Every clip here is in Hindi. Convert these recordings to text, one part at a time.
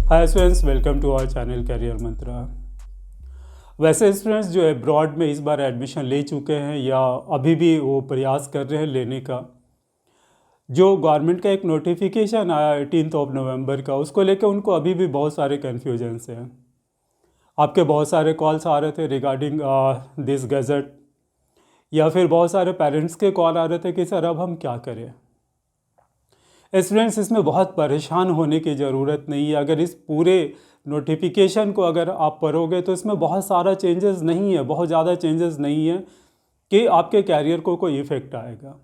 Hi students, welcome to our channel career Mantra. वैसे स्टूडेंट्स जो अब्रॉड में इस बार एडमिशन ले चुके हैं या अभी भी वो प्रयास कर रहे हैं लेने का, जो गवर्नमेंट का एक नोटिफिकेशन आया 18 नवंबर का, उसको लेकर उनको अभी भी बहुत सारे कन्फ्यूजन्स हैं। आपके बहुत सारे कॉल्स आ रहे थे रिगार्डिंग दिस गज़ट, या फिर बहुत सारे पेरेंट्स के कॉल आ रहे थे कि सर अब हम क्या करें। स्टूडेंट्स, इसमें बहुत परेशान होने की ज़रूरत नहीं है। अगर इस पूरे नोटिफिकेशन को अगर आप पढ़ोगे तो इसमें बहुत सारा चेंजेस नहीं है, बहुत ज़्यादा चेंजेस नहीं है कि आपके कैरियर को कोई इफ़ेक्ट आएगा।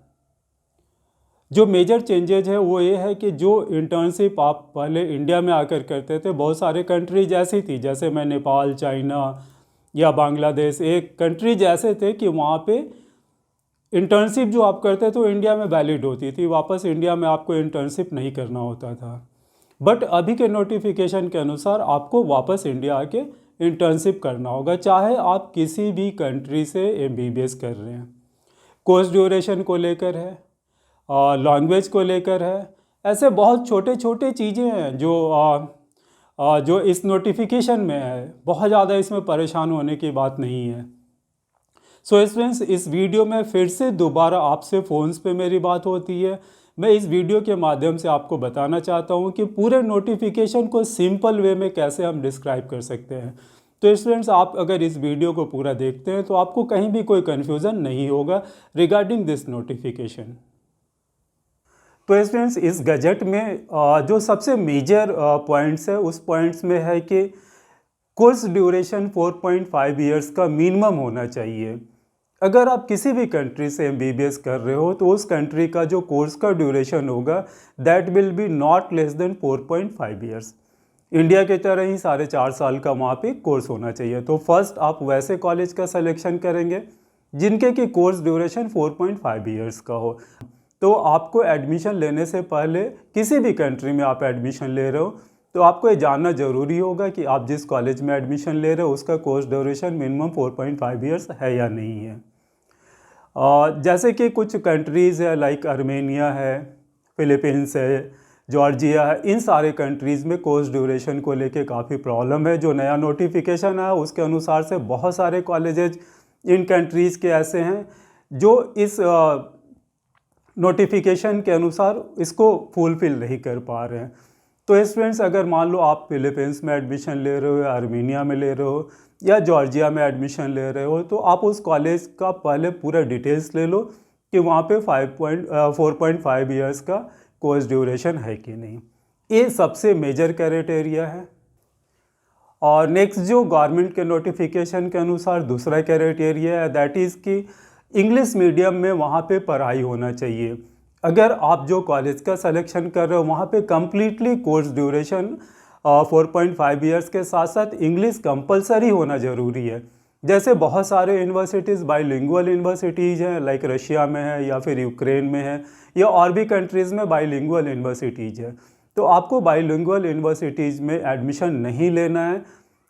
जो मेजर चेंजेज है वो ये है कि जो इंटर्नशिप आप पहले इंडिया में आकर करते थे, बहुत सारे कंट्रीज ऐसी थी, जैसे मैं नेपाल, चाइना या बांग्लादेश, एक कंट्रीज ऐसे थे कि वहाँ पे इंटर्नशिप जो आप करते तो इंडिया में वैलिड होती थी, वापस इंडिया में आपको इंटर्नशिप नहीं करना होता था। बट अभी के नोटिफिकेशन के अनुसार आपको वापस इंडिया आके इंटर्नशिप करना होगा, चाहे आप किसी भी कंट्री से एमबीबीएस कर रहे हैं। कोर्स ड्यूरेशन को लेकर है, लैंग्वेज को लेकर है, ऐसे बहुत छोटे छोटे चीज़ें हैं जो इस नोटिफिकेशन में है। बहुत ज़्यादा इसमें परेशान होने की बात नहीं है। सो स्टूडेंट्स, इस वीडियो में फिर से दोबारा आपसे फ़ोन्स पे मेरी बात होती है। मैं इस वीडियो के माध्यम से आपको बताना चाहता हूँ कि पूरे नोटिफिकेशन को सिंपल वे में कैसे हम डिस्क्राइब कर सकते हैं। तो स्टूडेंट्स, आप अगर इस वीडियो को पूरा देखते हैं तो आपको कहीं भी कोई कन्फ्यूज़न नहीं होगा रिगार्डिंग दिस नोटिफिकेशन। तो स्टूडेंट्स, इस गजट में जो सबसे मेजर पॉइंट्स है, उस पॉइंट्स में है कि कोर्स ड्यूरेशन 4.5 ईयर्स का मिनिमम होना चाहिए। अगर आप किसी भी कंट्री से एमबीबीएस कर रहे हो तो उस कंट्री का जो कोर्स का ड्यूरेशन होगा that will be not less than 4.5 years. India की तरह ही 4.5 साल का वहाँ पे कोर्स होना चाहिए। तो फर्स्ट आप वैसे कॉलेज का सिलेक्शन करेंगे जिनके की कोर्स ड्यूरेशन 4.5 ईयर्स का हो। तो आपको एडमिशन लेने से पहले किसी भी कंट्री में आप एडमिशन ले रहे हो तो आपको ये जानना ज़रूरी होगा कि आप जिस कॉलेज में एडमिशन ले रहे हो उसका कोर्स ड्यूरेशन मिनिमम 4.5 ईयर्स है या नहीं है। जैसे कि कुछ कंट्रीज़ है, लाइक आर्मेनिया है, फिलीपींस है, जॉर्जिया है, इन सारे कंट्रीज़ में कोर्स ड्यूरेशन को लेके काफ़ी प्रॉब्लम है। जो नया नोटिफिकेशन है उसके अनुसार से बहुत सारे कॉलेजेज इन कंट्रीज़ के ऐसे हैं जो इस नोटिफिकेशन के अनुसार इसको फुलफ़िल नहीं कर पा रहे हैं। तो स्टूडेंट्स, अगर मान लो आप फिलीपींस में एडमिशन ले रहे हो या आर्मेनिया में ले रहे हो या जॉर्जिया में एडमिशन ले रहे हो तो आप उस कॉलेज का पहले पूरा डिटेल्स ले लो कि वहाँ पे 4.5 ईयर्स का कोर्स ड्यूरेशन है कि नहीं। ये सबसे मेजर क्राइटेरिया है। और नेक्स्ट जो गवर्नमेंट के नोटिफिकेशन के अनुसार दूसरा क्राइटेरिया है दैट इज़ कि इंग्लिश मीडियम में वहाँ पे पढ़ाई होना चाहिए। अगर आप जो कॉलेज का सिलेक्शन कर रहे हो वहाँ पे कम्प्लीटली कोर्स ड्यूरेशन 4.5 ईयर्स के साथ साथ इंग्लिश कंपलसरी होना ज़रूरी है। जैसे बहुत सारे यूनिवर्सिटीज़ बाईलिंगुअल यूनिवर्सिटीज़ हैं, लाइक रशिया में है या फिर यूक्रेन में है या और भी कंट्रीज़ में बाईलिंगुअल यूनिवर्सिटीज़ है। तो आपको बाईलिंगुअल यूनिवर्सिटीज़ में एडमिशन नहीं लेना है,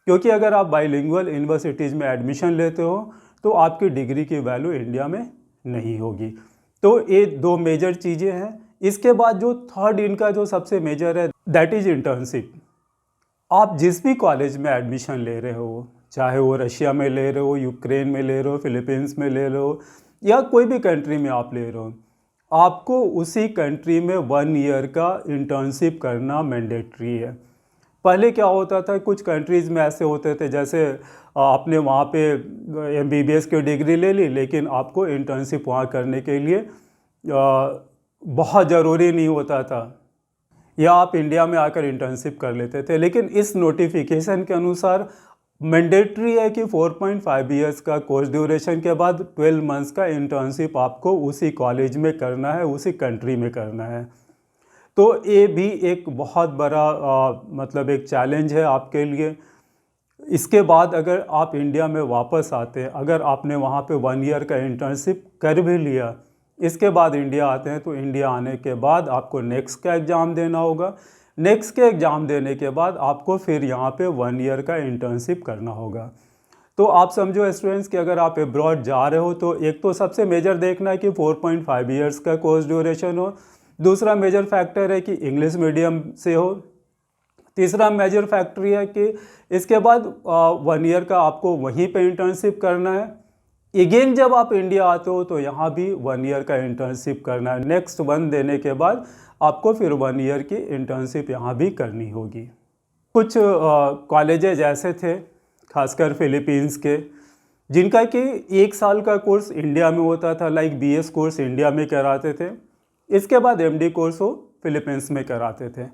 क्योंकि अगर आप बाईलिंगुअल यूनिवर्सिटीज़ में एडमिशन लेते हो तो आपकी डिग्री की वैल्यू इंडिया में नहीं होगी। तो ये दो मेजर चीज़ें हैं। इसके बाद जो थर्ड इनका जो सबसे मेजर है दैट इज़ इंटर्नशिप। आप जिस भी कॉलेज में एडमिशन ले रहे हो, चाहे वो रशिया में ले रहे हो, यूक्रेन में ले रहे हो, फिलीपींस में ले रहे हो या कोई भी कंट्री में आप ले रहे हो, आपको उसी कंट्री में 1 ईयर का इंटर्नशिप करना मैंडेटरी है। पहले क्या होता था, कुछ कंट्रीज़ में ऐसे होते थे जैसे आपने वहाँ पे एमबीबीएस की डिग्री ले ली लेकिन आपको इंटर्नशिप वहाँ करने के लिए बहुत ज़रूरी नहीं होता था, या आप इंडिया में आकर इंटर्नशिप कर लेते थे। लेकिन इस नोटिफिकेशन के अनुसार मैंडेटरी है कि 4.5 ईयर्स का कोर्स ड्यूरेशन के बाद 12 मंथ्स का इंटर्नशिप आपको उसी कॉलेज में करना है, उसी कंट्री में करना है। तो ये भी एक बहुत बड़ा मतलब एक चैलेंज है आपके लिए। इसके बाद अगर आप इंडिया में वापस आते हैं, अगर आपने वहाँ पे 1 ईयर का इंटर्नशिप कर भी लिया, इसके बाद इंडिया आते हैं तो इंडिया आने के बाद आपको नेक्स्ट का एग्ज़ाम देना होगा। नेक्स्ट के एग्ज़ाम देने के बाद आपको फिर यहाँ पे 1 ईयर का इंटर्नशिप करना होगा। तो आप समझो स्टूडेंट्स कि अगर आप अब्रॉड जा रहे हो तो एक तो सबसे मेजर देखना है कि 4.5 ईयर्स का कोर्स ड्यूरेशन हो। दूसरा मेजर फैक्टर है कि इंग्लिश मीडियम से हो। तीसरा मेजर फैक्टर है कि इसके बाद 1 ईयर का आपको वहीं पे इंटर्नशिप करना है। अगेन जब आप इंडिया आते हो तो यहाँ भी 1 ईयर का इंटर्नशिप करना है। नेक्स्ट 1 देने के बाद आपको फिर 1 ईयर की इंटर्नशिप यहाँ भी करनी होगी। कुछ कॉलेजेज ऐसे थे, खासकर फिलीपींस के, जिनका कि 1 साल का कोर्स इंडिया में होता था, लाइक BS कोर्स इंडिया में कराते थे, इसके बाद MD कोर्स वो फिलीपींस में कराते थे।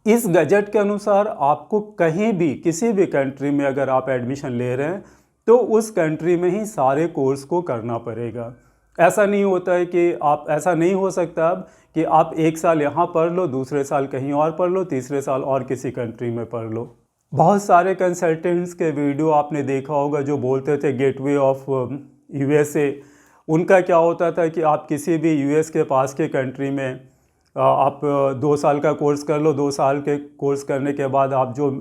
इस गजट के अनुसार आपको कहीं भी किसी भी कंट्री में अगर आप एडमिशन ले रहे हैं तो उस कंट्री में ही सारे कोर्स को करना पड़ेगा। ऐसा नहीं होता है कि ऐसा नहीं हो सकता अब कि आप 1 साल यहाँ पढ़ लो, दूसरे साल कहीं और पढ़ लो, तीसरे साल और किसी कंट्री में पढ़ लो। बहुत सारे कंसल्टेंट्स के वीडियो आपने देखा होगा जो बोलते थे गेटवे ऑफ USA। उनका क्या होता था कि आप किसी भी US के पास के कंट्री में आप 2 साल का कोर्स कर लो, 2 साल के कोर्स करने के बाद आप जो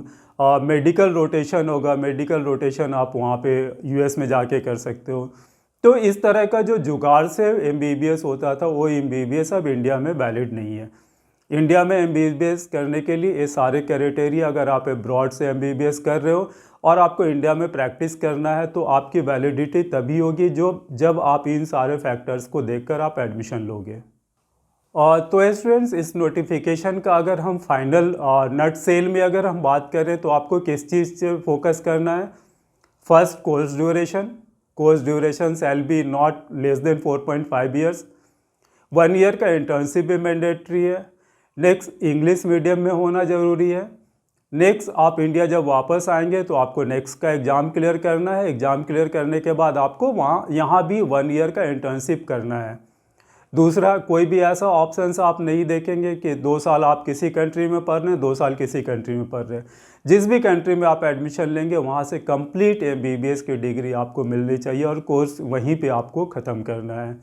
मेडिकल रोटेशन होगा, मेडिकल रोटेशन आप वहाँ पे US में जाके कर सकते हो। तो इस तरह का जो जुगाड़ से MBBS होता था वो MBBS अब इंडिया में वैलिड नहीं है। इंडिया में MBBS करने के लिए ये सारे क्राइटेरिया, अगर आप अब्रॉड से MBBS कर रहे हो और आपको इंडिया में प्रैक्टिस करना है तो आपकी वैलिडिटी तभी होगी जब आप इन सारे फैक्टर्स को देखकर आप एडमिशन लोगे। तो स्टूडेंट्स, इस नोटिफिकेशन का अगर हम फाइनल नट सेल में अगर हम बात करें तो आपको किस चीज़ से फोकस करना है। First, course duration shall be not less than 4.5 years. 1 year का इंटर्नशिप भी मैंडेटरी है। नेक्स्ट, इंग्लिश मीडियम में होना ज़रूरी है। नेक्स्ट, आप इंडिया जब वापस आएंगे तो आपको नेक्स्ट का एग्ज़ाम क्लियर करना है। एग्ज़ाम क्लियर करने के बाद आपको यहाँ भी 1 ईयर का इंटर्नशिप करना है। दूसरा, कोई भी ऐसा ऑप्शंस आप नहीं देखेंगे कि 2 साल आप किसी कंट्री में पढ़ रहे हैं, 2 साल किसी कंट्री में पढ़ रहे हैं। जिस भी कंट्री में आप एडमिशन लेंगे वहाँ से कंप्लीट MBBS की डिग्री आपको मिलनी चाहिए और कोर्स वहीं पे आपको ख़त्म करना है।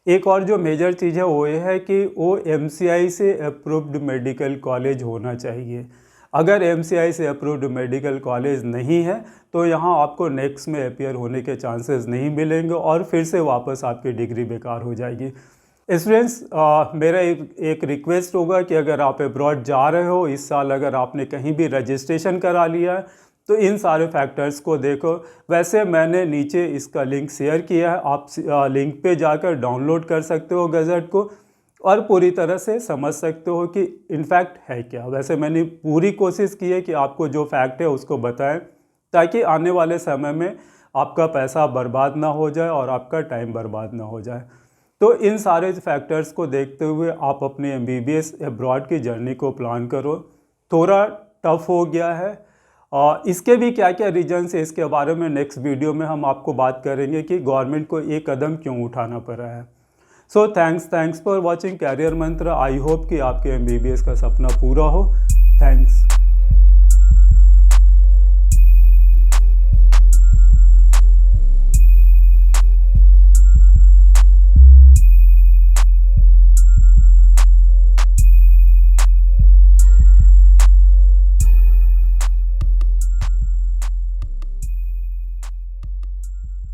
एक और जो मेजर चीज़ है वो ये है कि वो MCI से अप्रूव्ड मेडिकल कॉलेज होना चाहिए। अगर MCI से अप्रूव्ड मेडिकल कॉलेज नहीं है तो यहाँ आपको नेक्स्ट में अपीयर होने के चांसेस नहीं मिलेंगे और फिर से वापस आपकी डिग्री बेकार हो जाएगी। स्टूडेंट्स, मेरा एक रिक्वेस्ट होगा कि अगर आप अब्रॉड जा रहे हो इस साल, अगर आपने कहीं भी रजिस्ट्रेशन करा लिया है तो इन सारे फैक्टर्स को देखो। वैसे मैंने नीचे इसका लिंक शेयर किया है, आप लिंक पे जाकर डाउनलोड कर सकते हो गजट को और पूरी तरह से समझ सकते हो कि इनफैक्ट है क्या। वैसे मैंने पूरी कोशिश की है कि आपको जो फैक्ट है उसको बताएं ताकि आने वाले समय में आपका पैसा बर्बाद ना हो जाए और आपका टाइम बर्बाद ना हो जाए। तो इन सारे फैक्टर्स को देखते हुए आप अपने MBBS अब्रॉड की जर्नी को प्लान करो। थोड़ा टफ हो गया है और इसके भी क्या क्या रीजन्स है इसके बारे में नेक्स्ट वीडियो में हम आपको बात करेंगे कि गवर्नमेंट को ये कदम क्यों उठाना पड़ा है। So thanks for watching career Mantra. I hope कि आपके MBBS का सपना पूरा हो। थैंक्स।